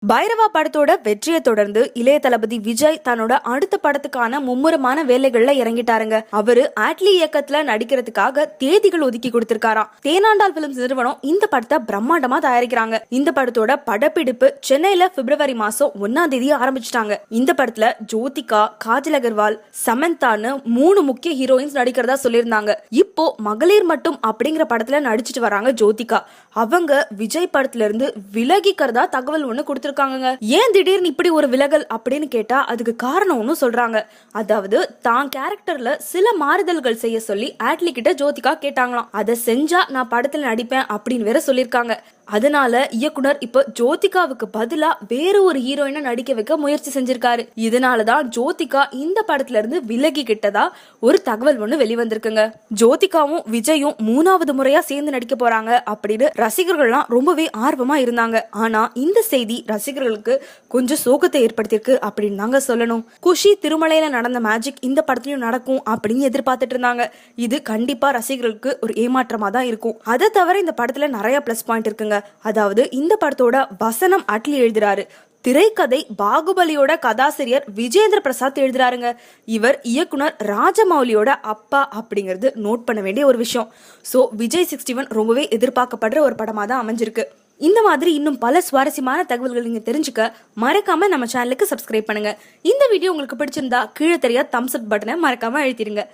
பைரவா படத்தோட வெற்றியை தொடர்ந்து இளைய தளபதி விஜய் தன்னோட அடுத்த படத்துக்கான மும்முரமான வேலைகள்ல இறங்கிட்டாருங்க. அவரு ஆட்லி இயக்கத்துல நடிக்கிறதுக்காக தேதிகள் ஒதுக்கி கொடுத்திருக்காராம். தேனாண்டால் பிலிம்ஸ் நிறுவனம் இந்த படத்தை பிரம்மாண்டமா தயாரிக்கிறாங்க. இந்த படத்தோட படப்பிடிப்பு சென்னையில பிப்ரவரி மாசம் 1ஆம் தேதி ஆரம்பிச்சிட்டாங்க. இந்த படத்துல ஜோதிகா, காஜல் அகர்வால், சமந்தான்னு 3 முக்கிய ஹீரோயின்ஸ் நடிக்கிறதா சொல்லியிருந்தாங்க. இப்போ மகளிர் மட்டும் அப்படிங்கிற படத்துல நடிச்சிட்டு வராங்க ஜோதிகா. அவங்க விஜய் படத்துல இருந்து விலகிக்கிறதா தகவல் ஒண்ணு கொடுத்து இருக்காங்க. ஏன் திடீர்னு இப்படி ஒரு விலகல் அப்படின்னு கேட்டா அதுக்கு காரணம் ஒன்னு சொல்றாங்க. அதாவது தான் கேரக்டர்ல சில மாறுதல்கள் செய்ய சொல்லி ஆட்லி கிட்ட ஜோதிகா கேட்டாங்களாம். அதை செஞ்சா நான் படத்துல நடிப்பேன் அப்படின்னு வேற சொல்லிருக்காங்க. அதனால இயக்குனர் இப்ப ஜோதிகாவுக்கு பதிலா வேற ஒரு ஹீரோயினை நடிக்க வைக்க முயற்சி செஞ்சிருக்காரு. இதனாலதான் ஜோதிகா இந்த படத்துல இருந்து விலகி கிட்டதா ஒரு தகவல் ஒண்ணு வெளிவந்திருக்குங்க. ஜோதிகாவும் விஜயும் 3வது முறையா சேர்ந்து நடிக்க போறாங்க அப்படின்னு ரசிகர்கள்லாம் ரொம்பவே ஆர்வமா இருந்தாங்க. ஆனா இந்த செய்தி ரசிகர்களுக்கு கொஞ்சம் சோகத்தை ஏற்படுத்தியிருக்கு அப்படின்னு தாங்க சொல்லணும். குஷி திருமலையில நடந்த மேஜிக் இந்த படத்துலயும் நடக்கும் அப்படின்னு எதிர்பார்த்துட்டு இருந்தாங்க. இது கண்டிப்பா ரசிகர்களுக்கு ஒரு ஏமாற்றமா தான் இருக்கும். அதை தவிர இந்த படத்துல நிறைய பிளஸ் பாயிண்ட் இருக்குங்க. அதாவது இந்த படத்தோட வசனம் அட்லி எழுதுறாரு. திரைக்கதை பாகுபலியோட கதாசிரியர் விஜேந்திர பிரசாத் எழுதுறாருங்க. இவர் இயக்குனர் ராஜமௌலியோட அப்பா அப்படிங்கிறது நோட் பண்ண வேண்டிய ஒரு விஷயம். சோ விஜய் 61 ரொம்பவே எதிர்பார்க்கப்படுற ஒரு படமா தான் அமைஞ்சிருக்கு. இந்த மாதிரி இன்னும் பல சுவாரஸ்யமான தகவல்கள் நீங்க தெரிஞ்சுக்க மறக்காம நம்ம சேனலுக்கு சப்ஸ்கிரைப் பண்ணுங்க. இந்த வீடியோ உங்களுக்கு பிடிச்சிருந்தா கீழே தெரிய தம்ஸ் அப் பட்டனை மறக்காம அழுத்திடுங்க.